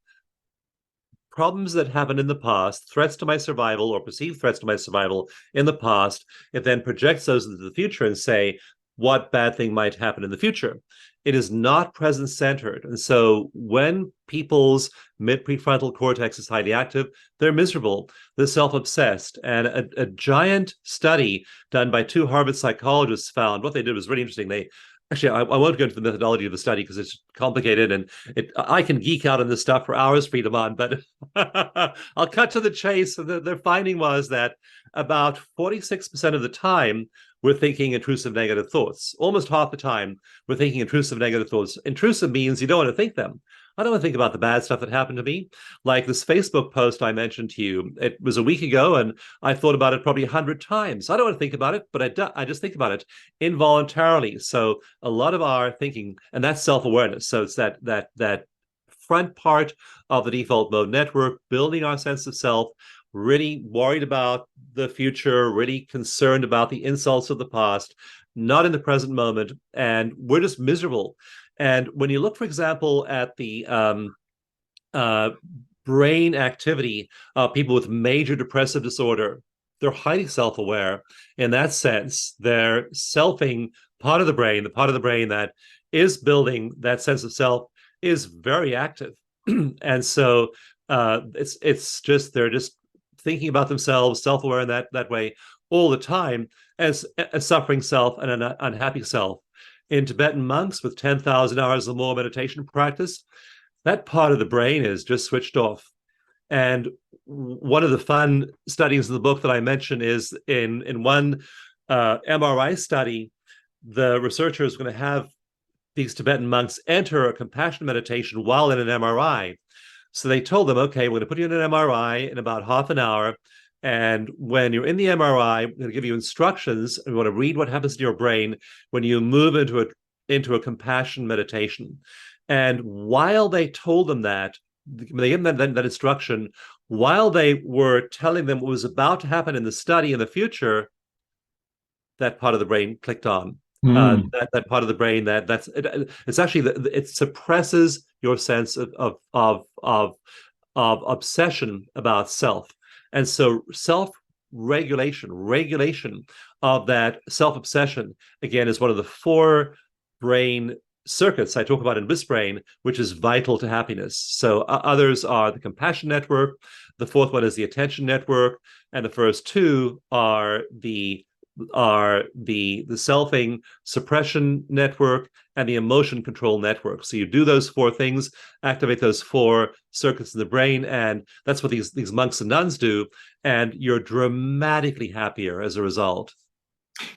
problems that happened in the past, threats to my survival or perceived threats to my survival in the past. It then projects those into the future and say, what bad thing might happen in the future. It is not present centered. And so when people's mid prefrontal cortex is highly active, they're miserable, they're self obsessed. And a giant study done by 2 Harvard psychologists found what they did was really interesting. They actually, I won't go into the methodology of the study because it's complicated and I can geek out on this stuff for hours, Friedemann, but I'll cut to the chase. Their finding was that about 46% of the time, we're thinking intrusive negative thoughts. Almost half the time, we're thinking intrusive negative thoughts. Intrusive means you don't want to think them. I don't want to think about the bad stuff that happened to me. Like this Facebook post I mentioned to you, it was a week ago and I thought about it probably 100 times. I don't want to think about it, but I just think about it involuntarily. So a lot of our thinking, and that's self-awareness. So it's that front part of the default mode network, building our sense of self, really worried about the future, really concerned about the insults of the past, not in the present moment, and we're just miserable. And when you look, for example, at the brain activity of people with major depressive disorder, they're highly self-aware. In that sense, they're selfing part of the brain, the part of the brain that is building that sense of self is very active. And so it's just, they're just thinking about themselves, self-aware in that way all the time, as a suffering self and an unhappy self. In Tibetan monks with 10,000 hours or more meditation practice, that part of the brain is just switched off. And one of the fun studies in the book that I mentioned is in one MRI study, the researchers were going to have these Tibetan monks enter a compassion meditation while in an MRI. So they told them, okay, we're going to put you in an MRI in about half an hour. And when you're in the MRI, we're going to give you instructions. And we want to read what happens to your brain when you move into a compassion meditation. And while they told them that, they gave them that instruction, while they were telling them what was about to happen in the study in the future, that part of the brain clicked on. That part of the brain it's actually it suppresses your sense of obsession about self. And so regulation of that self-obsession, again, is one of the 4 brain circuits I talk about in Bliss brain, which is vital to happiness. So others are the compassion network, the 4th one is the attention network, and the first 2 are the selfing suppression network and the emotion control network. So you do those 4 things, activate those 4 circuits in the brain, and that's what these monks and nuns do, and you're dramatically happier as a result.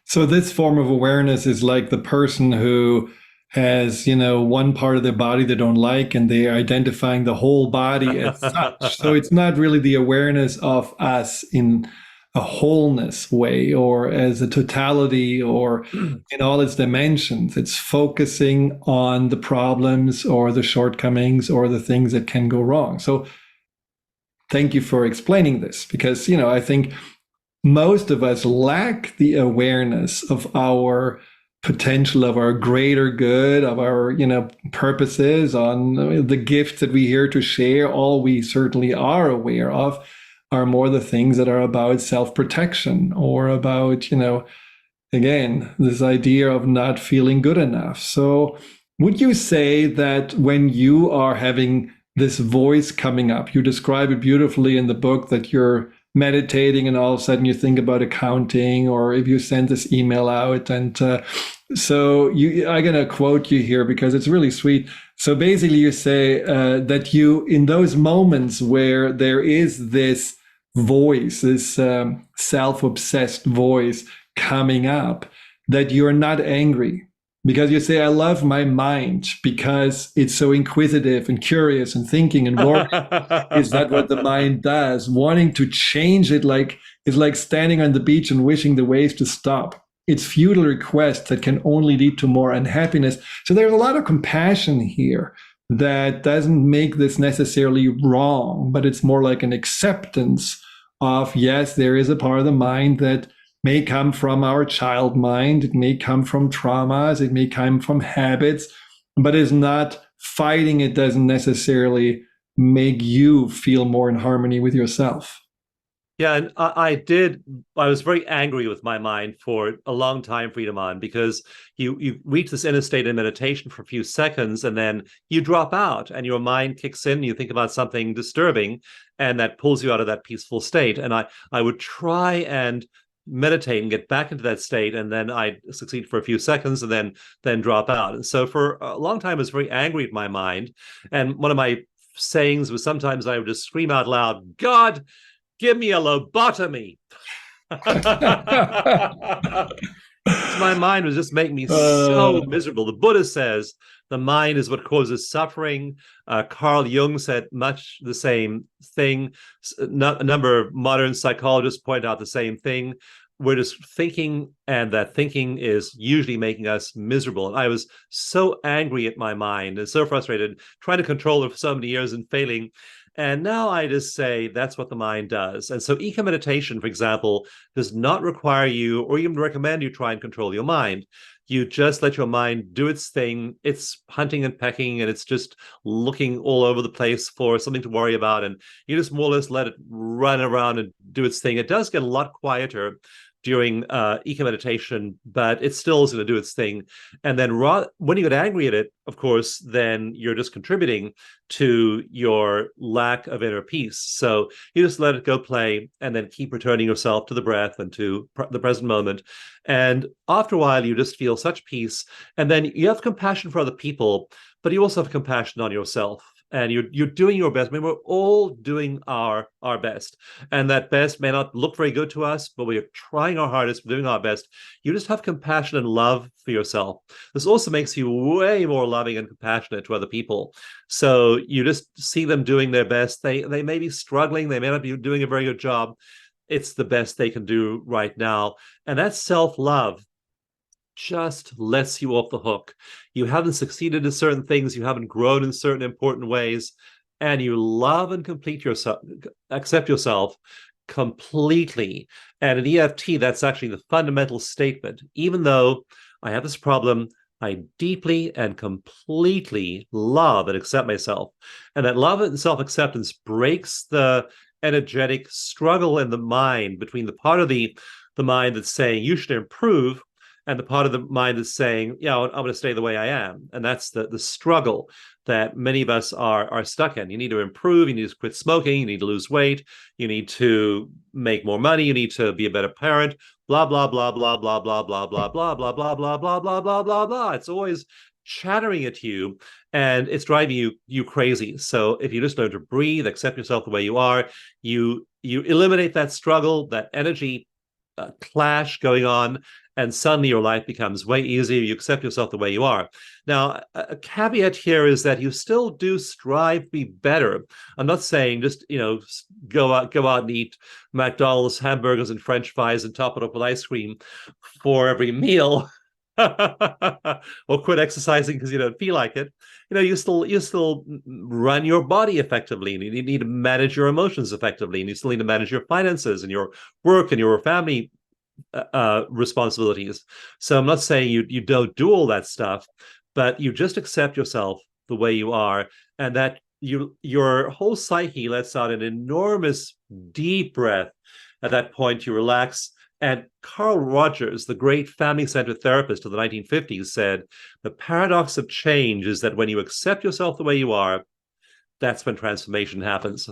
So this form of awareness is like the person who has, one part of their body they don't like, and they're identifying the whole body as such. So it's not really the awareness of us in a wholeness way or as a totality or in all its dimensions. It's focusing on the problems or the shortcomings or the things that can go wrong. So thank you for explaining this, because, I think most of us lack the awareness of our potential, of our greater good, of our, purposes, on the gifts that we're here to share. All we certainly are aware of are more the things that are about self-protection or about, again, this idea of not feeling good enough. So would you say that when you are having this voice coming up, you describe it beautifully in the book, that you're meditating and all of a sudden you think about accounting, or if you send this email out, and so I'm going to quote you here because it's really sweet. So basically you say that you, in those moments where there is this voice, this self-obsessed voice coming up, that you're not angry, because you say, I love my mind because it's so inquisitive and curious and thinking and worrying. Is that what the mind does? Wanting to change it is like standing on the beach and wishing the waves to stop. It's futile requests that can only lead to more unhappiness. So there's a lot of compassion here that doesn't make this necessarily wrong, but it's more like an acceptance of, yes, there is a part of the mind that may come from our child mind, it may come from traumas, it may come from habits, but is not fighting it, doesn't necessarily make you feel more in harmony with yourself. Yeah, and I was very angry with my mind for a long time, Friedemann, because you reach this inner state in meditation for a few seconds and then you drop out and your mind kicks in, you think about something disturbing, and that pulls you out of that peaceful state. And I would try and meditate and get back into that state, and then I'd succeed for a few seconds and then drop out. And so for a long time I was very angry at my mind. And one of my sayings was sometimes I would just scream out loud, God, give me a lobotomy. My mind was just making me so miserable. The Buddha says the mind is what causes suffering. Carl Jung said much the same thing. A number of modern psychologists point out the same thing. We're just thinking, and that thinking is usually making us miserable. And I was so angry at my mind and so frustrated, trying to control it for so many years and failing. And now I just say that's what the mind does. And so eco meditation, for example, does not require you or even recommend you try and control your mind. You just let your mind do its thing. It's hunting and pecking, and it's just looking all over the place for something to worry about. And you just more or less let it run around and do its thing. It does get a lot quieter during eco meditation, but it still is going to do its thing. And then when you get angry at it, of course, then you're just contributing to your lack of inner peace. So you just let it go play and then keep returning yourself to the breath and to the present moment. And after a while, you just feel such peace. And then you have compassion for other people, but you also have compassion on yourself. And you're doing your best. I mean, we're all doing our best, and that best may not look very good to us, but we are trying our hardest, we're doing our best. You just have compassion and love for yourself. This also makes you way more loving and compassionate to other people. So you just see them doing their best. They may be struggling, they may not be doing a very good job. It's the best they can do right now, and that's self-love. Just lets you off the hook. You haven't succeeded in certain things, you haven't grown in certain important ways, and you love and complete yourself, accept yourself completely. And in EFT, that's actually the fundamental statement. Even though I have this problem, I deeply and completely love and accept myself. And that love and self-acceptance breaks the energetic struggle in the mind between the part of the mind that's saying you should improve and the part of the mind is saying, yeah, I'm going to stay the way I am. And that's the struggle that many of us are stuck in. You need to improve, you need to quit smoking, you need to lose weight, you need to make more money, you need to be a better parent, blah, blah, blah, blah, blah, blah, blah, blah, blah, blah, blah, blah, blah, blah, blah, blah, blah. It's always chattering at you, and it's driving you crazy. So if you just learn to breathe, accept yourself the way you are, you eliminate that struggle, that energy clash going on, and suddenly your life becomes way easier. You accept yourself the way you are. Now, a caveat here is that you still do strive to be better. I'm not saying just, go out and eat McDonald's hamburgers and French fries and top it up with ice cream for every meal. Or quit exercising because you don't feel like it. You still run your body effectively, and you need to manage your emotions effectively, and you still need to manage your finances and your work and your family responsibilities. So I'm not saying you don't do all that stuff, but you just accept yourself the way you are, and that your whole psyche lets out an enormous deep breath. At that point, you relax. And Carl Rogers, the great family-centered therapist of the 1950s, said, the paradox of change is that when you accept yourself the way you are, that's when transformation happens.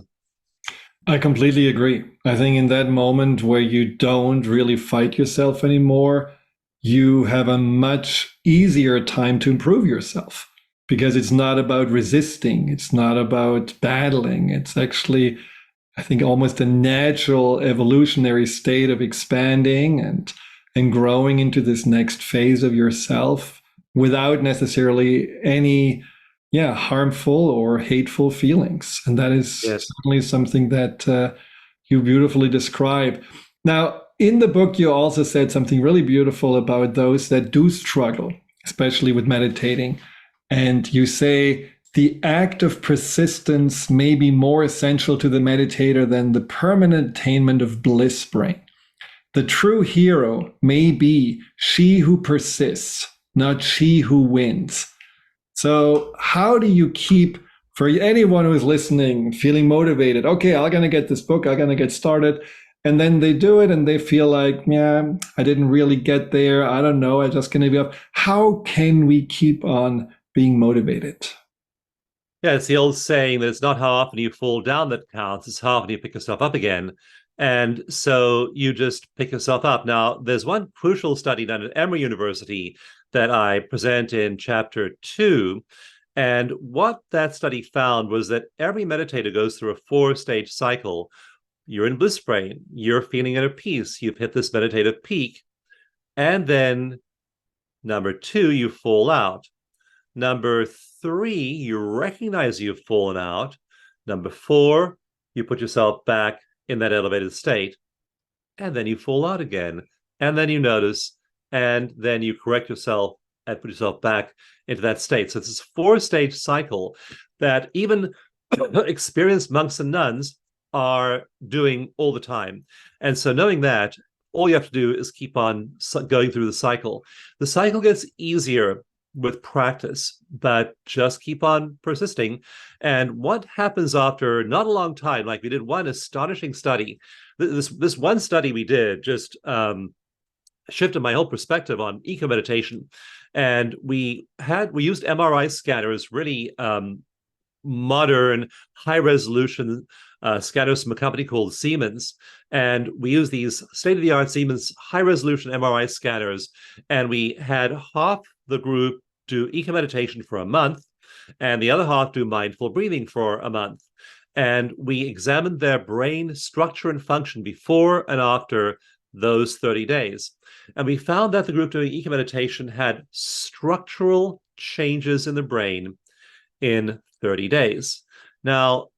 I completely agree. I think in that moment where you don't really fight yourself anymore, you have a much easier time to improve yourself, because it's not about resisting. It's not about battling. It's actually, I think, almost a natural evolutionary state of expanding and growing into this next phase of yourself without necessarily any harmful or hateful feelings. And that is certainly something that you beautifully describe. Now, in the book, you also said something really beautiful about those that do struggle, especially with meditating. And you say, the act of persistence may be more essential to the meditator than the permanent attainment of bliss brain. The true hero may be she who persists, not she who wins. So how do you keep, for anyone who is listening, feeling motivated, okay, I'm going to get this book, I'm going to get started. And then they do it and they feel like, yeah, I didn't really get there. I don't know. I just gonna give up. How can we keep on being motivated? Yeah, it's the old saying that it's not how often you fall down that counts, it's how often you pick yourself up again. And so you just pick yourself up. Now, there's one crucial study done at Emory University that I present in chapter 2. And what that study found was that every meditator goes through a 4-stage cycle. You're in bliss brain, you're feeling at peace, you've hit this meditative peak. And then number 2, you fall out. Number 3, you recognize you've fallen out. Number 4, you put yourself back in that elevated state. And then you fall out again. And then you notice, and then you correct yourself and put yourself back into that state. So it's this 4-stage cycle that even experienced monks and nuns are doing all the time. And so knowing that, all you have to do is keep on going through the cycle. The cycle gets easier with practice, but just keep on persisting. And what happens after not a long time, like we did one astonishing study, this one study we did just shifted my whole perspective on eco meditation. And we used MRI scanners, really modern, high resolution scanners from a company called Siemens. And we use these state of the art Siemens high resolution MRI scanners. And we had half the group do eco meditation for a month, and the other half do mindful breathing for a month. And we examined their brain structure and function before and after those 30 days. And we found that the group doing eco meditation had structural changes in the brain in 30 days. Now,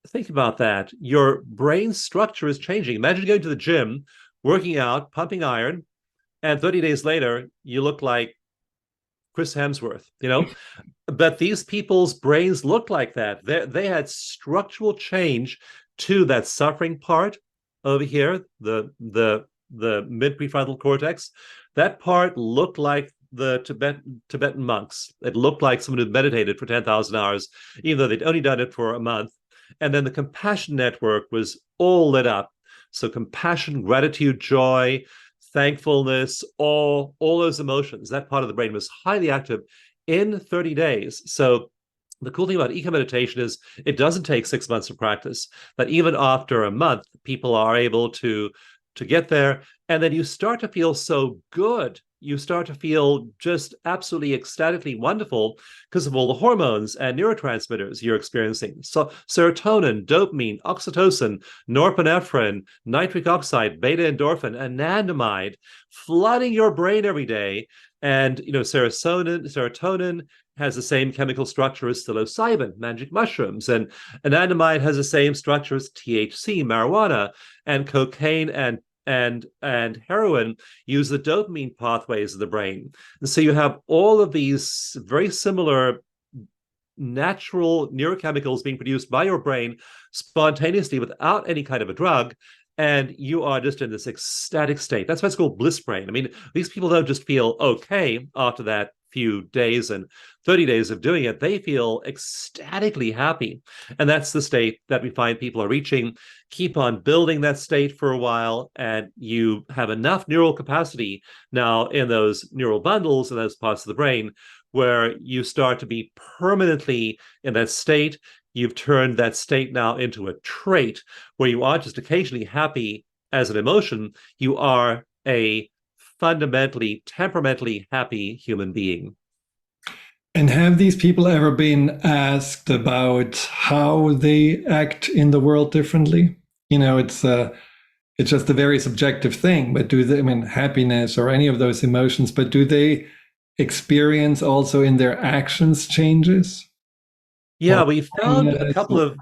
think about that. Your brain structure is changing. Imagine going to the gym, working out, pumping iron, and 30 days later, you look like Chris Hemsworth, But these people's brains looked like that. They had structural change to that suffering part over here, the mid prefrontal cortex. That part looked like the Tibetan monks. It looked like someone who meditated for 10,000 hours, even though they'd only done it for a month. And then the compassion network was all lit up. So compassion, gratitude, joy, thankfulness, all those emotions, that part of the brain was highly active in 30 days. So the cool thing about eco meditation is it doesn't take 6 months of practice, but even after a month, people are able to get there. And then you start to feel so good. You start to feel just absolutely ecstatically wonderful because of all the hormones and neurotransmitters you're experiencing. So serotonin, dopamine, oxytocin, norepinephrine, nitric oxide, beta endorphin, anandamide, flooding your brain every day. And serotonin has the same chemical structure as psilocybin, magic mushrooms, and anandamide has the same structure as THC, marijuana, and cocaine and heroin use the dopamine pathways of the brain. And so you have all of these very similar natural neurochemicals being produced by your brain spontaneously without any kind of a drug. And you are just in this ecstatic state. That's why it's called bliss brain. I mean, these people don't just feel okay after that few days and 30 days of doing it. They feel ecstatically happy. And that's the state that we find people are reaching. Keep on building that state for a while, and you have enough neural capacity now in those neural bundles and those parts of the brain where you start to be permanently in that state. You've turned that state now into a trait where you aren't just occasionally happy as an emotion, you are a fundamentally, temperamentally happy human being. And have these people ever been asked about how they act in the world differently? It's just a very subjective thing, but do they, I mean, happiness or any of those emotions, but do they experience also in their actions changes? Yeah, Or we found a couple of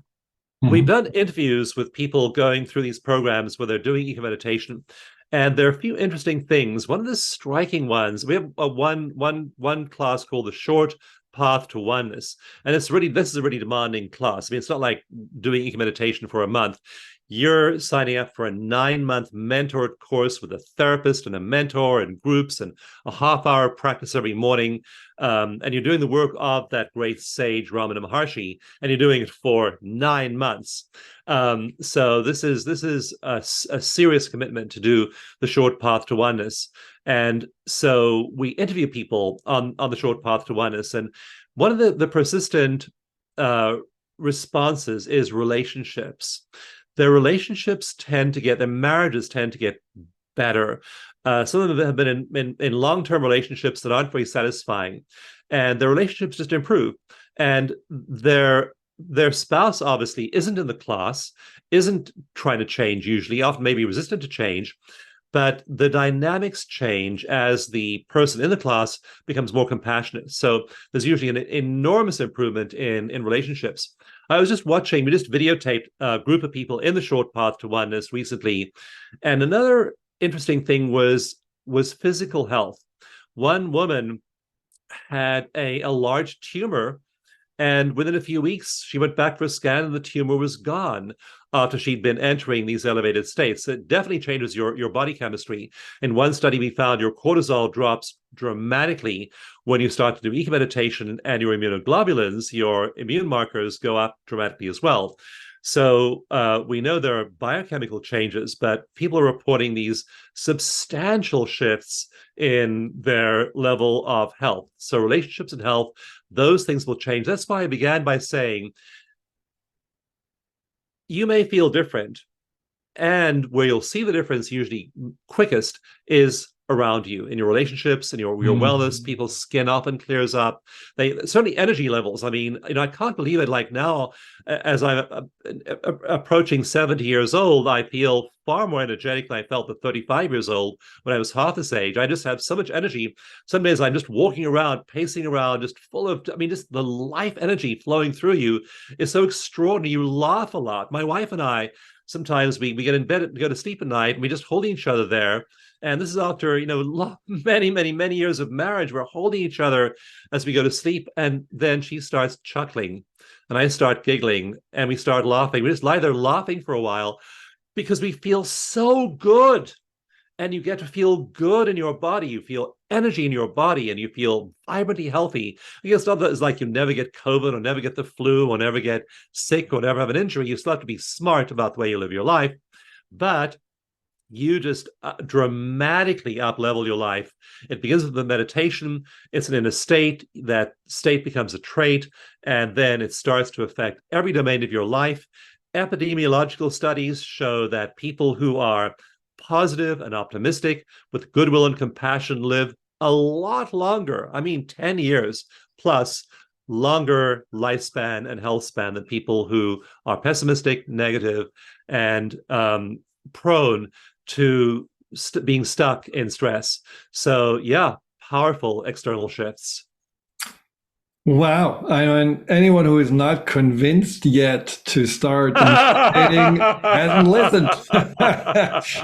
we've Mhm. done interviews with people going through these programs where they're doing eco meditation, and there are a few interesting things. One of the striking ones, we have one class called the short path to oneness. And this is a really demanding class. I mean, it's not like doing eco meditation for a month. You're signing up for a 9-month mentored course with a therapist and a mentor and groups and a half-hour practice every morning. And you're doing the work of that great sage Ramana Maharshi, and you're doing it for 9 months. So this is a serious commitment to do the short path to oneness. And so we interview people on the short path to oneness. And one of the persistent responses is relationships. Their marriages tend to get better. Some of them have been in long-term relationships that aren't very satisfying, and their relationships just improve. And their spouse obviously isn't in the class, isn't trying to change usually, often maybe resistant to change, but the dynamics change as the person in the class becomes more compassionate. So there's usually an enormous improvement in relationships. I was just watching, we just videotaped a group of people in the short path to oneness recently. And another interesting thing was physical health. One woman had a large tumor, and within a few weeks, she went back for a scan and the tumor was gone after she'd been entering these elevated states. It definitely changes your body chemistry. In one study, we found your cortisol drops dramatically when you start to do eco meditation, and your immunoglobulins, your immune markers, go up dramatically as well. So we know there are biochemical changes, but people are reporting these substantial shifts in their level of health. So relationships and health, those things will change. That's why I began by saying, you may feel different, and where you'll see the difference usually quickest is around you, in your relationships and your wellness. People's skin often clears up. They certainly energy levels. I mean, I can't believe it. Like now, as I'm approaching 70 years old, I feel far more energetic than I felt at 35 years old when I was half this age. I just have so much energy. Some days I'm just walking around, pacing around, just full of, just the life energy flowing through you is so extraordinary. You laugh a lot. My wife and I, sometimes we get in bed and go to sleep at night, and we just hold each other there. And this is after, many years of marriage. We're holding each other as we go to sleep. And then she starts chuckling and I start giggling and we start laughing. We just lie there laughing for a while because we feel so good. And you get to feel good in your body. You feel energy in your body and you feel vibrantly healthy. I guess not that it's like you never get COVID or never get the flu or never get sick or never have an injury. You still have to be smart about the way you live your life. But you just dramatically up-level your life. It begins with the meditation. It's in a state. That state becomes a trait, and then it starts to affect every domain of your life. Epidemiological studies show that people who are positive and optimistic with goodwill and compassion live a lot longer. 10 years plus longer lifespan and health span than people who are pessimistic, negative, and prone to being stuck in stress. So yeah, powerful external shifts. Wow. I mean, anyone who is not convinced yet to start meditating hasn't listened.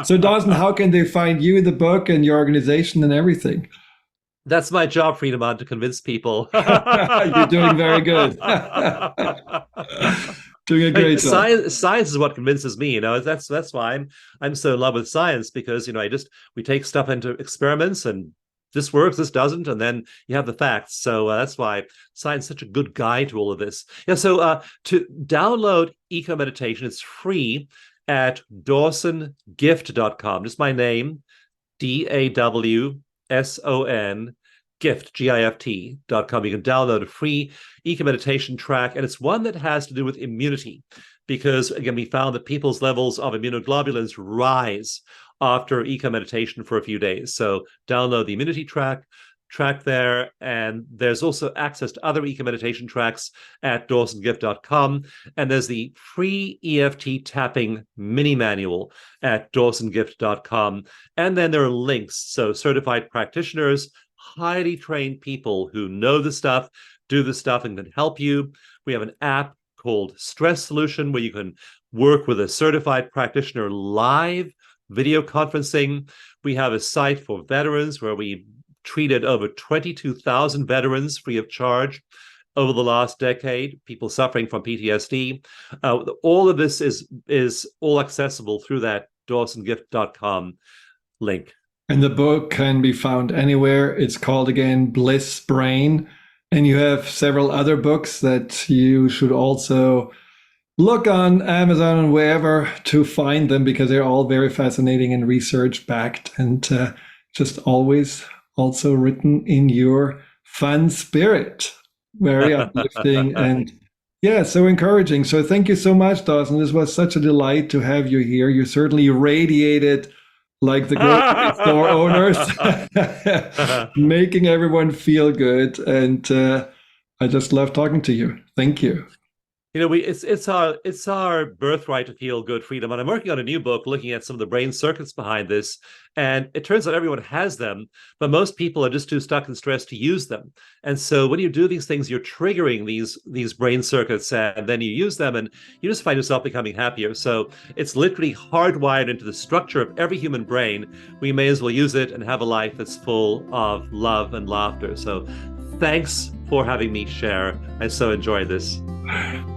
So Dawson, how can they find you, the book, and your organization and everything? That's my job, Friedemann, to convince people. You're doing very good. Doing a great job. Science is what convinces me. That's why I'm so in love with science, because we take stuff into experiments and this works, this doesn't, and then you have the facts. So that's why science is such a good guide to all of this. Yeah. So to download Eco Meditation, it's free at DawsonGift.com. Just my name, DAWSON gift, GIFT.com. You can download a free eco meditation track, and it's one that has to do with immunity, because again, we found that people's levels of immunoglobulins rise after eco meditation for a few days. So download the immunity track there, and there's also access to other eco meditation tracks at DawsonGift.com, and there's the free EFT tapping mini manual at DawsonGift.com, and then there are links. So certified practitioners, highly trained people who know the stuff, do the stuff, and can help you. We have an app called Stress Solution where you can work with a certified practitioner live, video conferencing. We have a site for veterans where we treated over 22,000 veterans free of charge over the last decade, people suffering from PTSD. All of this is all accessible through that DawsonGift.com link. And the book can be found anywhere. It's called, again, Bliss Brain. And you have several other books that you should also look on Amazon and wherever to find them, because they're all very fascinating and research backed, and just always also written in your fun spirit. Very uplifting and yeah, so encouraging. So thank you so much, Dawson. This was such a delight to have you here. You certainly radiated like the grocery store owners, making everyone feel good. And I just love talking to you. Thank you. You know, it's our birthright to feel good, Friedemann. I'm working on a new book looking at some of the brain circuits behind this, and it turns out everyone has them, but most people are just too stuck and stressed to use them. And so when you do these things, you're triggering these brain circuits, and then you use them, and you just find yourself becoming happier. So it's literally hardwired into the structure of every human brain. We may as well use it and have a life that's full of love and laughter. So thanks for having me share. I so enjoyed this.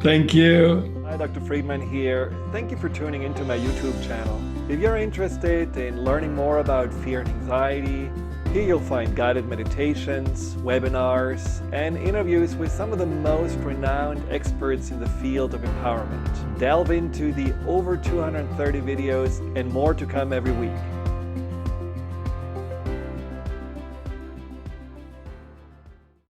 Thank you. Hi, Dr. Friedemann here. Thank you for tuning into my YouTube channel. If you're interested in learning more about fear and anxiety, here you'll find guided meditations, webinars, and interviews with some of the most renowned experts in the field of empowerment. Delve into the over 230 videos and more to come every week.